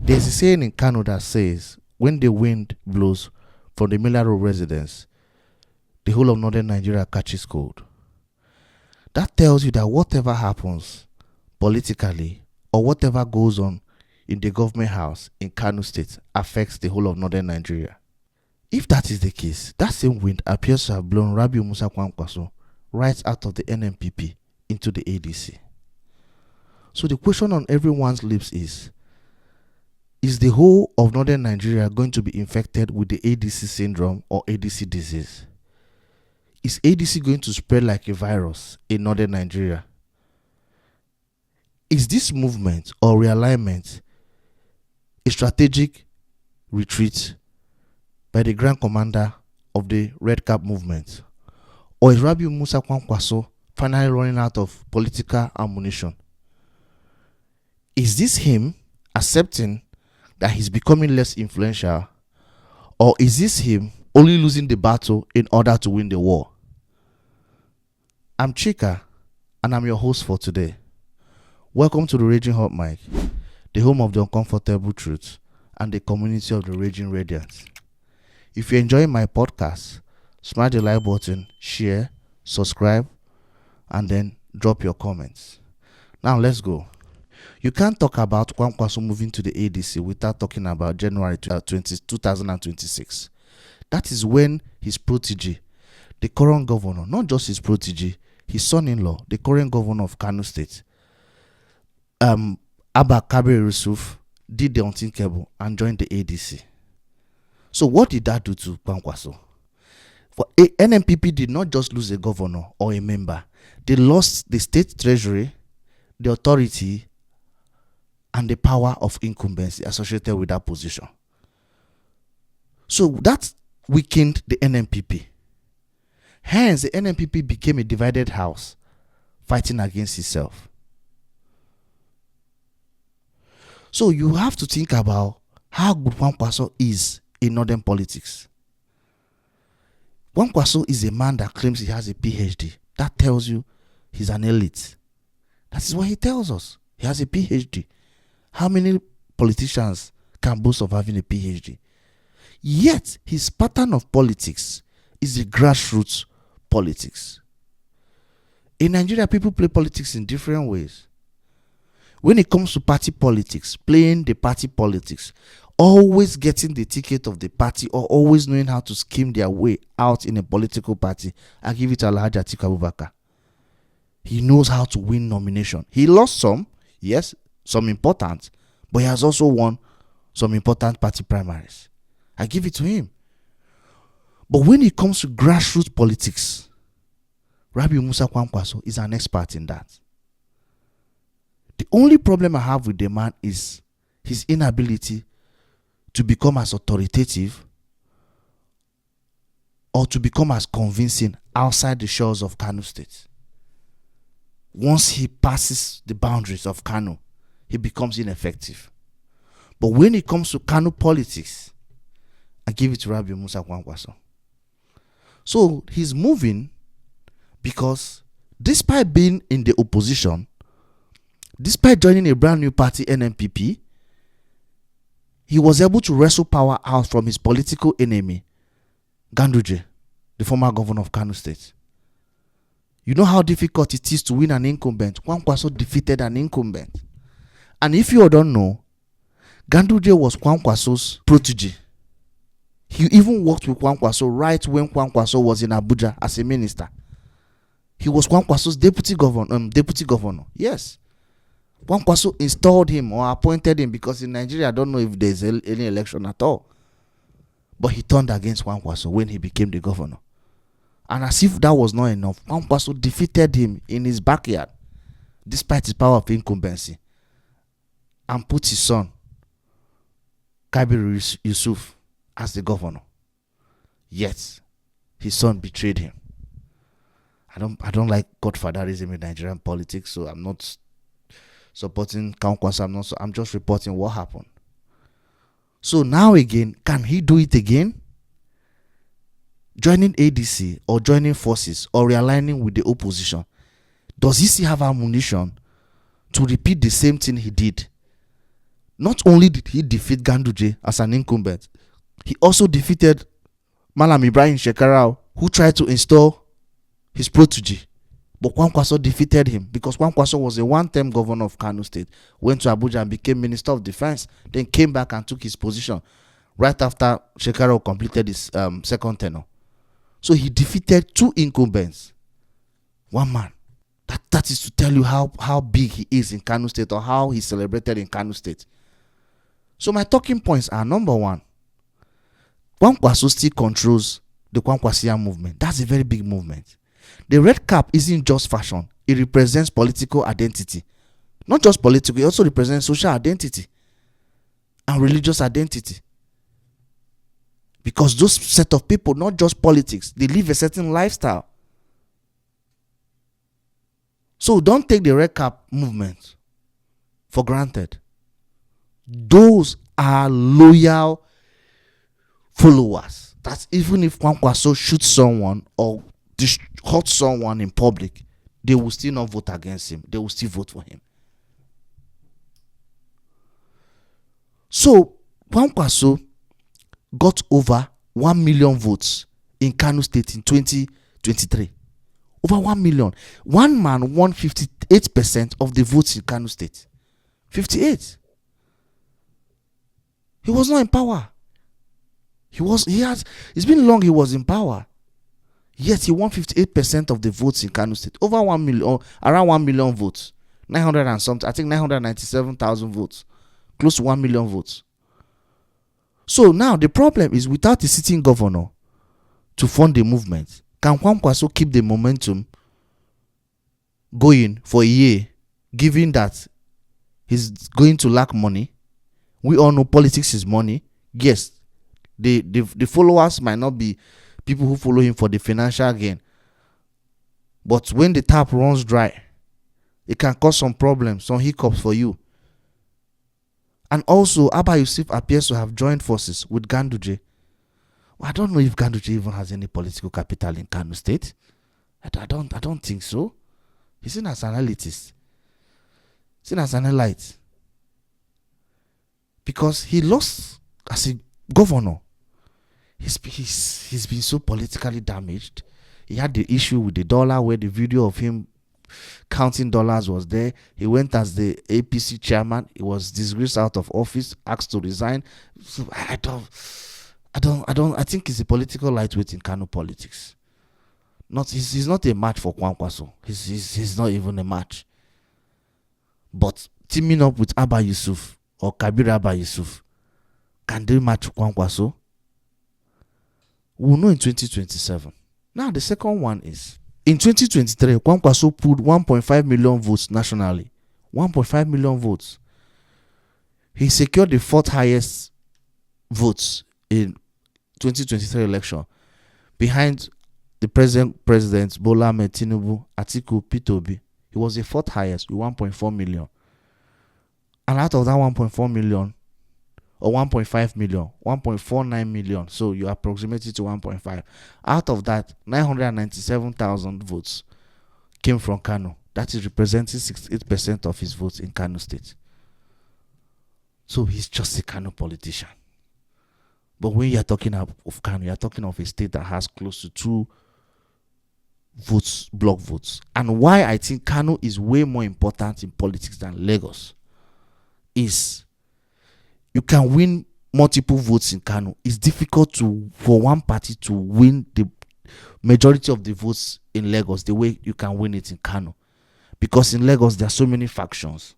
There's a saying in Kano that says, when the wind blows from the Miller Road residence, the whole of northern Nigeria catches cold. That tells you that whatever happens politically or whatever goes on in the government house in Kano State affects the whole of northern Nigeria. If that is the case, that same wind appears to have blown Rabiu Musa Kwankwaso right out of the NNPP into the ADC. So the question on everyone's lips is the whole of northern Nigeria going to be infected with the ADC syndrome or ADC disease? Is ADC going to spread like a virus in northern Nigeria? Is this movement or realignment a strategic retreat by the Grand Commander of the Red Cap movement? Or is Rabiu Musa Kwankwaso finally running out of political ammunition? Is this him accepting that he's becoming less influential? Or is this him only losing the battle in order to win the war? I'm Chika, and I'm your host for today. Welcome to the Raginghotmic, the home of the uncomfortable truth and the community of the Raging Radiance. If you're enjoying my podcast, smash the like button, share, subscribe, and then drop your comments. Now let's go. You can't talk about Kwankwaso moving to the ADC without talking about January 2026. That is when his protege, the current governor, not just his protege, his son-in-law, the current governor of Kano State, Abba Yusuf, did the unthinkable and joined the ADC. So what did that do to Kwankwaso? For NNPP did not just lose a governor or a member. They lost the state treasury, the authority, and the power of incumbency associated with that position. So that weakened the NNPP. Hence, the NNPP became a divided house, fighting against itself. So you have to think about how good Kwankwaso is in northern politics. Kwankwaso is a man that claims he has a PhD. That tells you he's an elite. That is what he tells us. He has a PhD. How many politicians can boast of having a PhD? Yet, his pattern of politics is a grassroots politics. In Nigeria, people play politics in different ways. When it comes to party politics, playing the party politics, always getting the ticket of the party or always knowing how to scheme their way out in a political party, I give it to Alhaji Atiku Abubakar. He knows how to win nomination. He lost some, yes, some important, but he has also won some important party primaries. I give it to him. But when it comes to grassroots politics, Rabiu Musa Kwankwaso is an expert in that. The only problem I have with the man is his inability to become as authoritative or to become as convincing outside the shores of Kano State. Once he passes the boundaries of Kano, he becomes ineffective. But when it comes to Kano politics, I give it to Rabiu Musa Kwankwaso. So he's moving because despite being in the opposition, despite joining a brand new party, NNPP, he was able to wrestle power out from his political enemy, Ganduje, the former governor of Kano State. You know how difficult it is to win an incumbent. Kwankwaso defeated an incumbent. And if you don't know, Ganduje was Kwankwaso's protege. He even worked with Kwankwaso right when Kwankwaso was in Abuja as a minister. He was Kwankwaso's deputy governor. Yes. Kwankwaso installed him or appointed him because in Nigeria, I don't know if there's any election at all. But he turned against Kwankwaso when he became the governor. And as if that was not enough, Kwankwaso defeated him in his backyard, despite his power of incumbency, and put his son, Rabiu Yusuf, as the governor. Yet, his son betrayed him. I don't like Godfatherism in Nigerian politics, so I'm not supporting Kwankwaso. I'm just reporting what happened. So now again, can he do it again? Joining ADC or joining forces or realigning with the opposition, does he still have ammunition to repeat the same thing he did Not only did he defeat Ganduje as an incumbent, he also defeated Malam Ibrahim Shekarau, who tried to install his protege. But Kwankwaso defeated him because Kwankwaso was a one-term governor of Kano State, went to Abuja and became Minister of Defense, then came back and took his position right after Shekarau completed his second tenure. So he defeated two incumbents. One man. That is to tell you how big he is in Kano State, or how he's celebrated in Kano State. So my talking points are: number one, Kwankwaso still controls the Kwankwasiyya movement. That's a very big movement. The red cap isn't just fashion. It represents political identity. Not just political, it also represents social identity and religious identity. Because those set of people, not just politics, they live a certain lifestyle. So don't take the red cap movement for granted. Those are loyal followers. That's even if Kwankwaso shoots someone or hurts someone in public, they will still not vote against him. They will still vote for him. So Kwankwaso got over 1 million votes in Kano State in 2023. Over 1 million. One man won 58% of the votes in Kano State. 58. He was not in power. It's been long he was in power. Yet he won 58% of the votes in Kano State. Over 1 million, or around 1 million votes. 900 and something, I think 997,000 votes. Close to 1 million votes. So now the problem is, without a sitting governor to fund the movement, can Kwankwaso keep the momentum going for a year, given that he's going to lack money? We all know politics is money. Yes, the followers might not be people who follow him for the financial gain, but when the tap runs dry, it can cause some problems, some hiccups for you. And also, Abba Yusuf appears to have joined forces with Ganduje. Well, I don't know if Ganduje even has any political capital in Kano State. I don't think so. He's seen as an elitist. Seen as an elite. Because he lost as a governor. He's been so politically damaged. He had the issue with the dollar, where the video of him counting dollars was there. He went as the APC chairman. He was disgraced out of office, asked to resign. So I think he's a political lightweight in Kano politics. He's not a match for Kwankwaso. He's not even a match. But teaming up with Abba Yusuf or Kabir Abba Yusuf, can they match Kwankwaso? We'll know in 2027. Now the second one is, in 2023, Kwankwaso pulled 1.5 million votes nationally. 1.5 million votes. He secured the fourth highest votes in 2023 election, behind the present president Bola Ahmed Tinubu, Atiku, Peter Obi. He was the fourth highest with 1.4 million. And out of that 1.4 million, or 1.5 million, 1.49 million, so you approximate it to 1.5. Out of that, 997,000 votes came from Kano. That is representing 68% of his votes in Kano State. So he's just a Kano politician. But when you're talking of Kano, you're talking of a state that has close to 2 votes, block votes. And why I think Kano is way more important in politics than Lagos is, you can win multiple votes in Kano. It's difficult for one party to win the majority of the votes in Lagos the way you can win it in Kano. Because in Lagos, there are so many factions.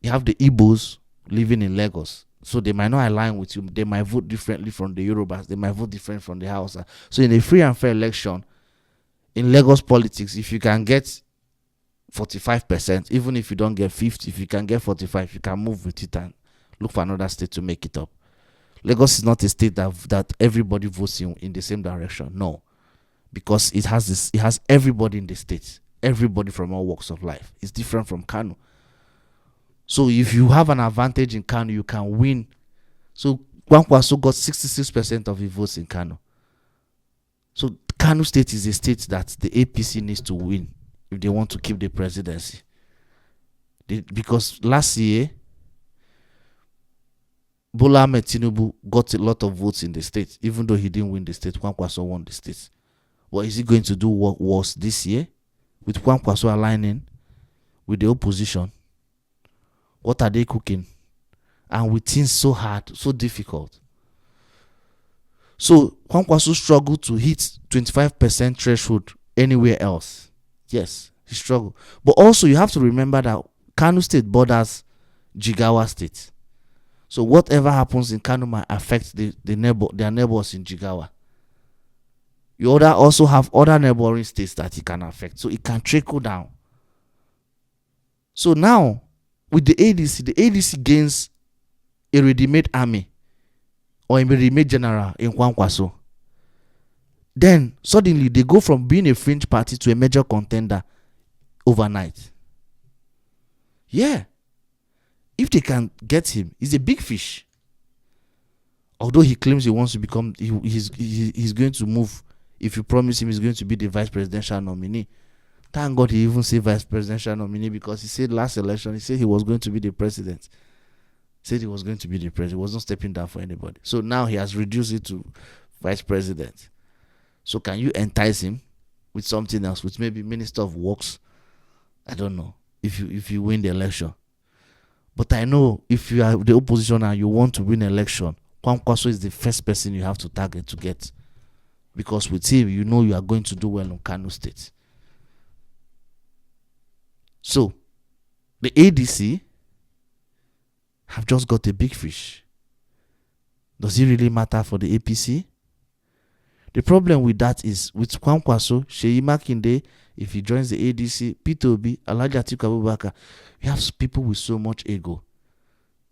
You have the Igbos living in Lagos, so they might not align with you. They might vote differently from the Yorubas. They might vote different from the Hausa. So in a free and fair election, in Lagos politics, if you can get 45%, even if you don't get 50, if you can get 45, you can move with it and look for another state to make it up. Lagos is not a state that everybody votes in the same direction. No. Because it has everybody in the state. Everybody from all walks of life. It's different from Kano. So if you have an advantage in Kano, you can win. So Kwankwaso got 66% of the votes in Kano. So Kano State is a state that the APC needs to win if they want to keep the presidency. Because last year, Bola Ahmed Tinubu got a lot of votes in the state, even though he didn't win the state. Kwankwaso won the state. What is he going to do worse this year with Kwankwaso aligning with the opposition? What are they cooking? And with things so hard, so difficult. So Kwankwaso struggled to hit 25% threshold anywhere else. Yes, he struggled. But also you have to remember that Kano State borders Jigawa State. So whatever happens in Kano might affect their neighbors in Jigawa. You also have other neighboring states that it can affect. So it can trickle down. So now, with the ADC gains a ready-made army or a ready-made general in Kwankwasiyya. Then, suddenly, they go from being a fringe party to a major contender overnight. Yeah. If they can get him, he's a big fish. Although he claims he wants to become, he's going to move. If you promise him he's going to be the vice presidential nominee. Thank God he even said vice presidential nominee, because he said last election, he said he was going to be the president. Said he was going to be the president. He wasn't stepping down for anybody. So now he has reduced it to vice president. So can you entice him with something else, with maybe Minister of Works? I don't know, if you win the election. But I know if you are the opposition and you want to win election, Kwankwasiyya is the first person you have to target to get. Because with him, you know you are going to do well on Kano State. So, the ADC have just got a big fish. Does it really matter for the APC? The problem with that is, with Kwankwasiyya, Seyi Makinde, if he joins the ADC, P2B, Alhaji Atiku Abubakar, you have people with so much ego.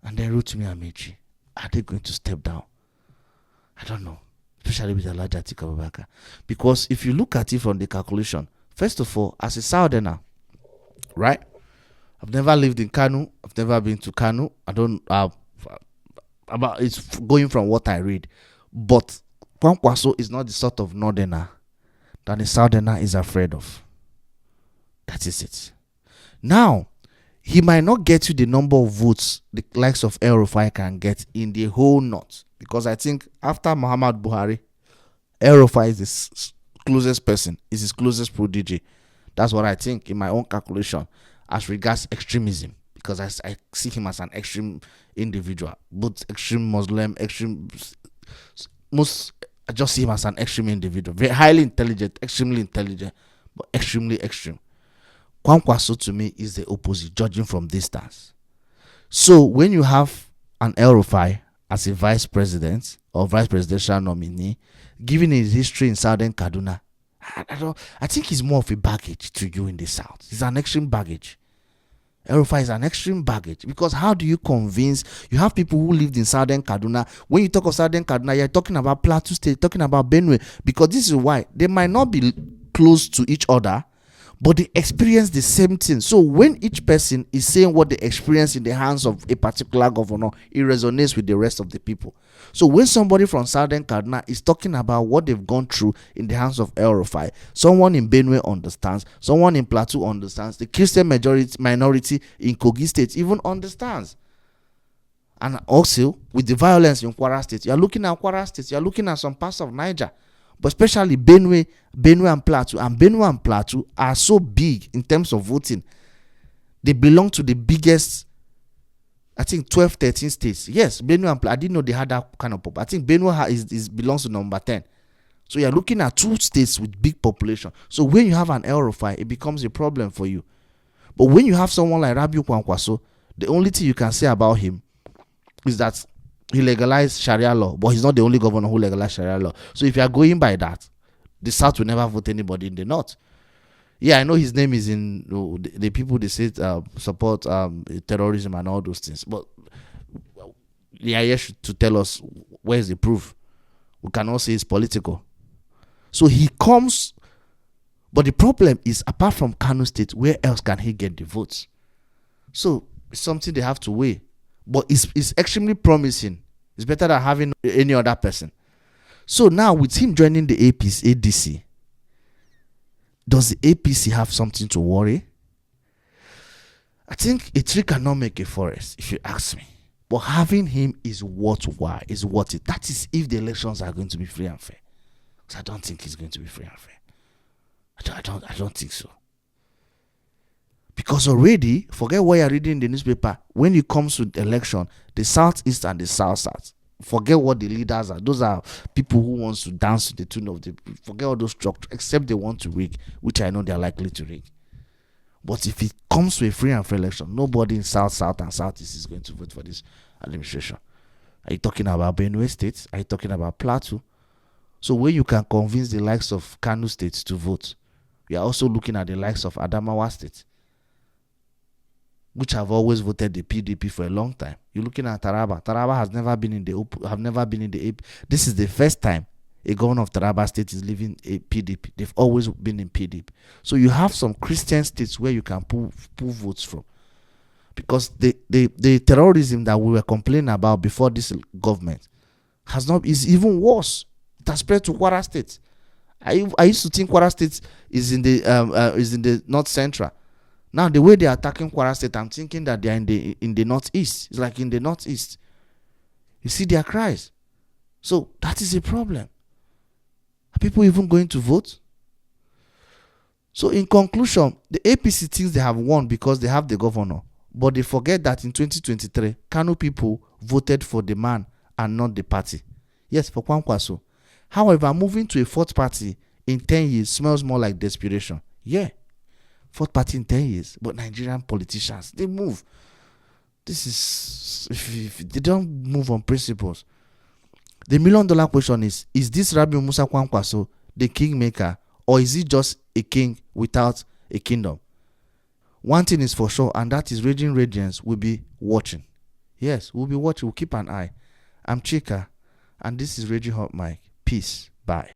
And then Rotimi Amechi, are they going to step down? I don't know. Especially with Alhaji Atiku Abubakar. Because if you look at it from the calculation, first of all, as a Southerner, right? I've never lived in Kano. I've never been to Kano. I don't about it's going from what I read. But Kwankwasiyya is not the sort of northerner that a Southerner is afraid of. That is it. Now, he might not get you the number of votes the likes of El Rufai can get in the whole north. Because I think after Muhammad Buhari, El Rufai is his closest person, is his closest prodigy. That's what I think in my own calculation as regards extremism. Because I see him as an extreme individual. Both extreme Muslim, extreme... I just see him as an extreme individual. Very highly intelligent, extremely intelligent, but extremely extreme. Kwankwasiyya to me is the opposite, judging from distance. So when you have an El Rufai as a vice president or vice presidential nominee, given his history in Southern Kaduna, I think he's more of a baggage to you in the South. He's an extreme baggage. El Rufai is an extreme baggage, because how do you convince? You have people who lived in Southern Kaduna. When you talk of Southern Kaduna, you're talking about Plateau State, talking about Benue, because this is why they might not be close to each other, but they experience the same thing. So when each person is saying what they experience in the hands of a particular governor, it resonates with the rest of the people. So when somebody from Southern Kaduna is talking about what they've gone through in the hands of El Rufai, someone in Benue understands, someone in Plateau understands, the Christian minority in Kogi State even understands. And also, with the violence in Kwara State, you're looking at Kwara State, you're looking at some parts of Niger, but especially Benue and Plateau. And Benue and Plateau are so big in terms of voting. They belong to the biggest, I think, 12, 13 states. Yes, Benue and Plateau. I didn't know they had that kind of pop. I think Benue belongs to number 10. So you're looking at two states with big population. So when you have an El Rufai, it becomes a problem for you. But when you have someone like Rabiu Kwankwaso, the only thing you can say about him is that he legalized Sharia law, but he's not the only governor who legalized Sharia law. So if you are going by that, the South will never vote anybody in the North. Yeah, I know his name is in the people they say support terrorism and all those things, but they are here to tell us where is the proof. We cannot say it's political. So he comes, but the problem is, apart from Kano State, where else can he get the votes? So it's something they have to weigh. But it's extremely promising. It's better than having any other person. So now with him joining the ADC, does the APC have something to worry? I think a tree cannot make a forest, if you ask me. But having him is worthwhile, is worth it. That is if the elections are going to be free and fair. Because I don't think it's going to be free and fair. I don't think so. Because already, forget what you're reading in the newspaper. When it comes to the election, the Southeast and the South, forget what the leaders are. Those are people who wants to dance to the tune of the. Forget all those structures, except they want to rig, which I know they're likely to rig. But if it comes to a free and fair election, nobody in South and Southeast is going to vote for this administration. Are you talking about Benue State? Are you talking about Plateau? So where you can convince the likes of Kano State to vote, we are also looking at the likes of Adamawa State, which have always voted the PDP for a long time. You're looking at Taraba. Taraba has never been in the AP. This is the first time a governor of Taraba State is leaving a PDP. They've always been in PDP. So you have some Christian states where you can pull votes from. Because the terrorism that we were complaining about before this government is even worse. It has spread to Kwara State. I used to think Kwara State is in the north central. Now the way they are attacking Kwara State, I'm thinking that they are in the northeast. It's like in the northeast. You see their cries. So that is a problem. Are people even going to vote? So in conclusion, the APC thinks they have won because they have the governor. But they forget that in 2023, Kano people voted for the man and not the party. Yes, for Kwankwaso. However, moving to a fourth party in 10 years smells more like desperation. Yeah, fourth party in 10 years. But Nigerian politicians, they move. This is, if they don't move on principles. The $1 million question is this Rabiu Musa Kwankwaso the kingmaker, or is he just a king without a kingdom? One thing is for sure, and that is Raging Radiance will be watching. Yes, we'll be watching. We'll keep an eye. I'm Chika, and this is Raginghotmic. Peace. Bye.